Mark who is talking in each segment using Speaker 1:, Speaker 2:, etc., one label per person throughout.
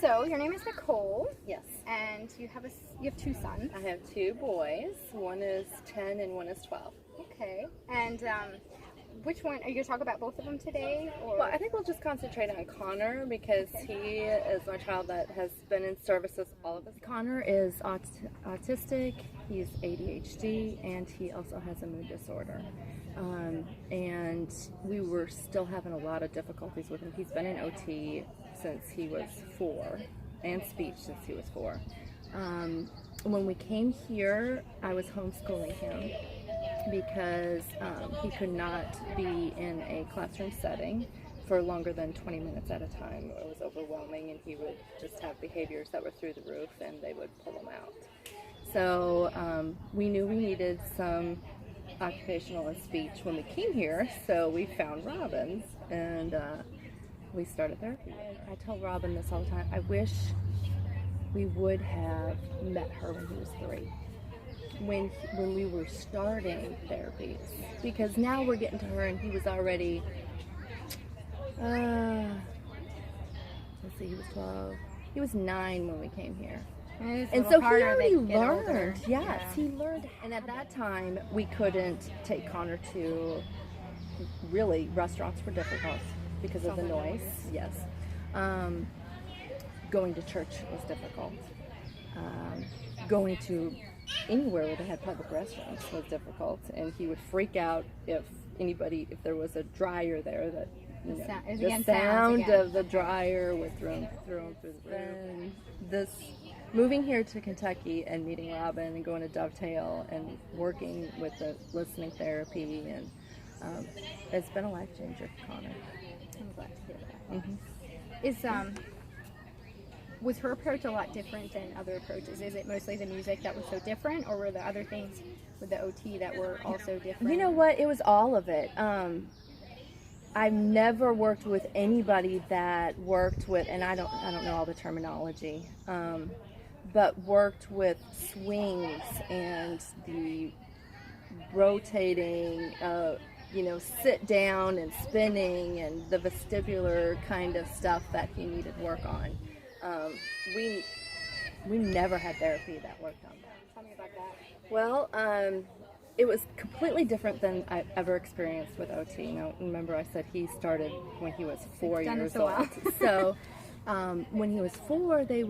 Speaker 1: So your name is Nicole.
Speaker 2: Yes.
Speaker 1: And you have two sons.
Speaker 2: I have two boys. One is 10 and one is 12.
Speaker 1: Okay. And which one are you going to talk about? Both of them today? Or?
Speaker 2: Well, I think we'll just concentrate on Connor because he is my child that has been in services all of his. Connor is autistic. He's ADHD, and he also has a mood disorder. And we were still having a lot of difficulties with him. He's been in OT since he was 4, and speech since he was 4. When we came here, I was homeschooling him because he could not be in a classroom setting for longer than 20 minutes at a time. It was overwhelming, and he would just have behaviors that were through the roof, and they would pull him out. So we knew we needed some occupational and speech when we came here, so we found Robin's, and we started therapy. I tell Robin this all the time. I wish we would have met her when he was 3, when we were starting therapies, because now we're getting to her and he was already let's see, he was 12, he was 9 when we came here. And so he already learned. Yes, yeah. He learned. And at that time, we couldn't take Connor to, really, restaurants were difficult because of the noise. Yes. Going to church was difficult. Going to anywhere where they had public restaurants was difficult. And he would freak out if there was a dryer there, that the sound of the dryer would throw him through the roof. Moving here to Kentucky and meeting Robin and going to Dovetail and working with the listening therapy, and it's been a life changer for Connor.
Speaker 1: I'm glad to hear that.
Speaker 2: Mm-hmm.
Speaker 1: Was her approach a lot different than other approaches? Is it mostly the music that was so different, or were there other things with the OT that were also different?
Speaker 2: You know what? It was all of it. I've never worked with anybody that worked with, and I don't know all the terminology, but worked with swings and the rotating, sit down and spinning and the vestibular kind of stuff that he needed work on. We never had therapy that worked on that.
Speaker 1: Tell me about that.
Speaker 2: Well, it was completely different than I've ever experienced with OT. Now, remember I said he started when he was 4 years old. So when he was 4, they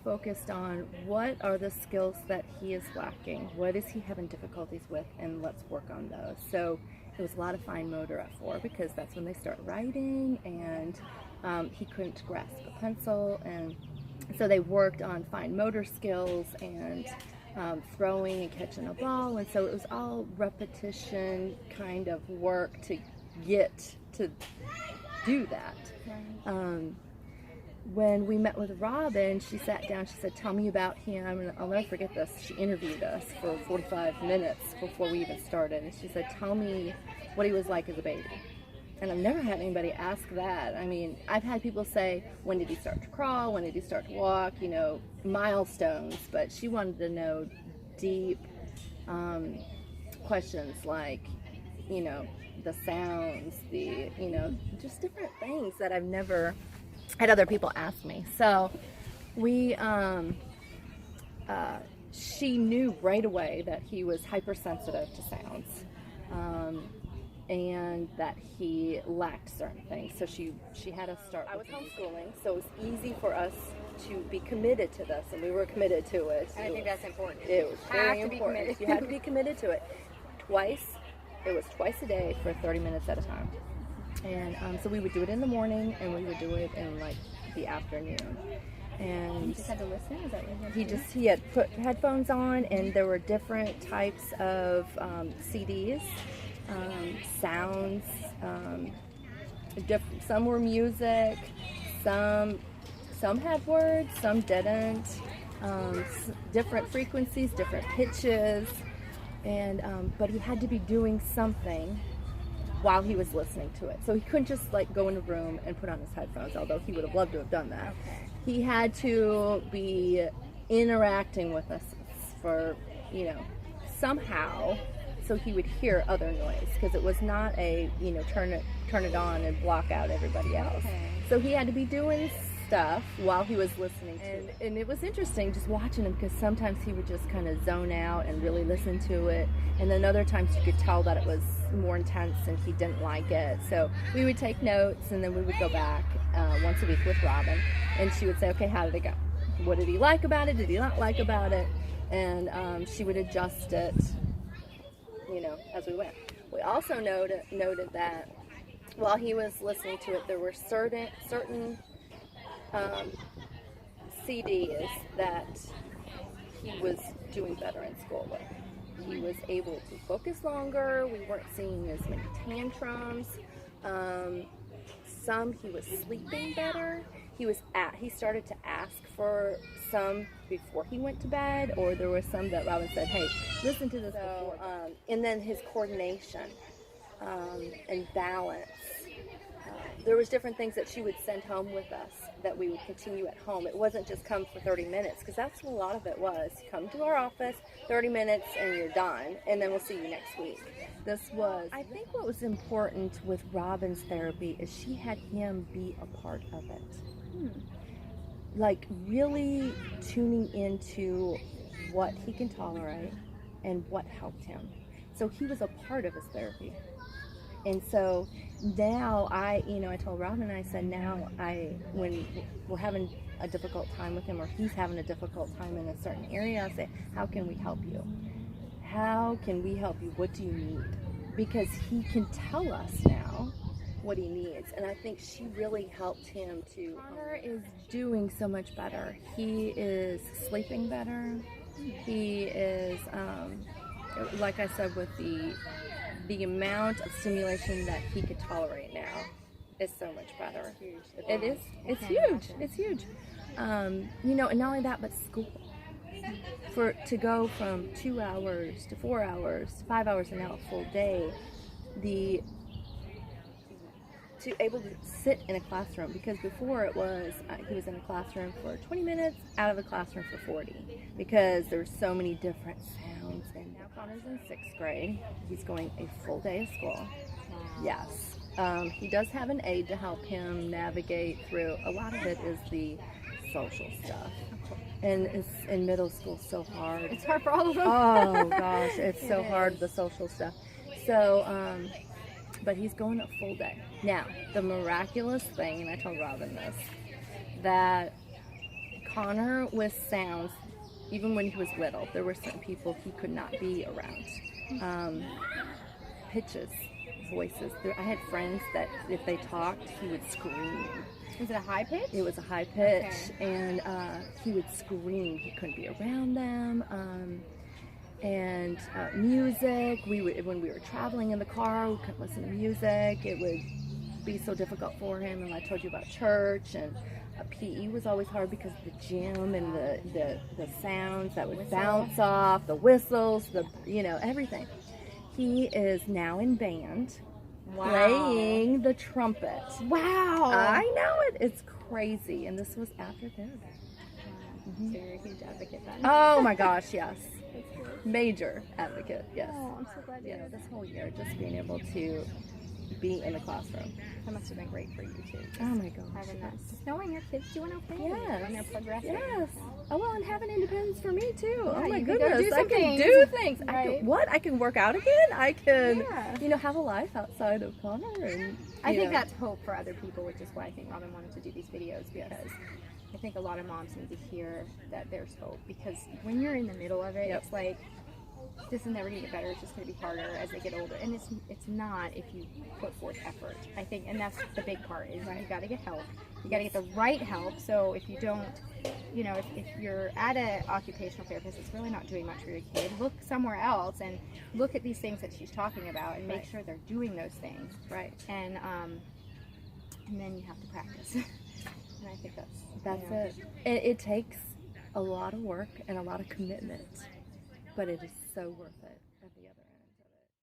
Speaker 2: focused on what are the skills that he is lacking, what is he having difficulties with, and let's work on those. So it was a lot of fine motor at 4 because that's when they start writing, and he couldn't grasp a pencil, and so they worked on fine motor skills and throwing and catching a ball, and so it was all repetition kind of work to get to do that.
Speaker 1: Right.
Speaker 2: When we met with Robin, she sat down, she said, tell me about him, and I'll never forget this. She interviewed us for 45 minutes before we even started, and she said, tell me what he was like as a baby. And I've never had anybody ask that. I mean, I've had people say, when did he start to crawl? When did he start to walk? Milestones. But she wanted to know deep questions like, the sounds, just different things that I've never had other people ask me. So she knew right away that he was hypersensitive to sounds. And that he lacked certain things. So she had us start. I was homeschooling, so it was easy for us to be committed to this, and we were committed to it.
Speaker 1: And I think that's important.
Speaker 2: It was very important. You had to be committed to it. It was twice a day for 30 minutes at a time. And so we would do it in the morning, and we would do it in the afternoon. And
Speaker 1: you just had to listen? Is that what you
Speaker 2: he had put headphones on, and there were different types of CDs. Sounds, some were music, some had words, some didn't, different frequencies, different pitches, and but he had to be doing something while he was listening to it. So he couldn't just go in a room and put on his headphones, although he would have loved to have done that.
Speaker 1: Okay.
Speaker 2: He had to be interacting with us for, somehow, so he would hear other noise, because it was not a turn it on and block out everybody else.
Speaker 1: Okay.
Speaker 2: So he had to be doing stuff while he was listening to it. And it was interesting just watching him, because sometimes he would just kind of zone out and really listen to it, and then other times you could tell that it was more intense and he didn't like it. So we would take notes, and then we would go back once a week with Robin, and she would say, okay, how did it go? What did he like about it? Did he not like about it? And she would adjust it, you know, as we went. We also noted that while he was listening to it, there were certain CDs that he was doing better in school with. He was able to focus longer. We weren't seeing as many tantrums. Some he was sleeping better. He started to ask for some before he went to bed, or there were some that Robin said, hey, listen to this before. And then his coordination and balance. There was different things that she would send home with us that we would continue at home. It wasn't just come for 30 minutes, because that's what a lot of it was. Come to our office, 30 minutes, and you're done, and then we'll see you next week. I think what was important with Robin's therapy is she had him be a part of it. Like really tuning into what he can tolerate and what helped him. So he was a part of his therapy. And so now I told Robin, I said, when we're having a difficult time with him, or he's having a difficult time in a certain area, I say, how can we help you? How can we help you? What do you need? Because he can tell us now what he needs. And I think she really helped him to. Connor is doing so much better. He is sleeping better. He is, like I said, with the amount of stimulation that he could tolerate now is so much better. It is. It's huge. It's huge. And not only that, but school. To go from 2 hours to 4 hours to 5 hours and now a full day, to able to sit in a classroom, because before it was he was in a classroom for 20 minutes, out of the classroom for 40, because there were so many different sounds. And now Connor's in 6th grade. He's going a full day of school. Wow. Yes. He does have an aide to help him navigate through. A lot of it is the social stuff. And it's in middle school so hard.
Speaker 1: It's hard for all of them.
Speaker 2: Oh gosh, it's so hard, the social stuff. So, but he's going a full day. Now, the miraculous thing, and I told Robin this, that Connor with sounds, even when he was little, there were certain people he could not be around. Pitches, voices. I had friends that if they talked, he would scream.
Speaker 1: Was it a high pitch?
Speaker 2: It was a high pitch, and he would scream. He couldn't be around them. And music. When we were traveling in the car, we couldn't listen to music. It would be so difficult for him. And I told you about church, and PE was always hard because of the gym and the sounds that would bounce off, the whistles, everything. He is now in band. Wow. Playing the trumpet.
Speaker 1: Wow.
Speaker 2: I know it. It's crazy. And this was after therapy.
Speaker 1: Mm-hmm. So you're a huge advocate then.
Speaker 2: Oh my gosh, yes. Major advocate, yes.
Speaker 1: Oh, I'm so glad you
Speaker 2: this whole year, just being able to be in the classroom.
Speaker 1: That must have been great for you too.
Speaker 2: Oh my gosh.
Speaker 1: Having that, just knowing your kids doing okay.
Speaker 2: Yes.
Speaker 1: And they're progressing.
Speaker 2: Yes. Oh well, and having independence for me too.
Speaker 1: Yeah,
Speaker 2: oh my
Speaker 1: you
Speaker 2: goodness.
Speaker 1: can
Speaker 2: I can do things.
Speaker 1: Right.
Speaker 2: I can work out again. I can, have a life outside of Connor. And
Speaker 1: I think that's hope for other people, which is why I think Robin wanted to do these videos, because I think a lot of moms need to hear that there's hope, because when you're in the middle of it, it's like, this is never going to get better. It's just going to be harder as they get older, and it's not if you put forth effort. I think, and that's the big part is you got to get help. You got to get the right help. So if you don't, if you're at an occupational therapist, it's really not doing much for your kid. Look somewhere else and look at these things that she's talking about and make sure they're doing those things.
Speaker 2: Right.
Speaker 1: And then you have to practice. And I think
Speaker 2: that's it. It takes a lot of work and a lot of commitment, but it is so worth it.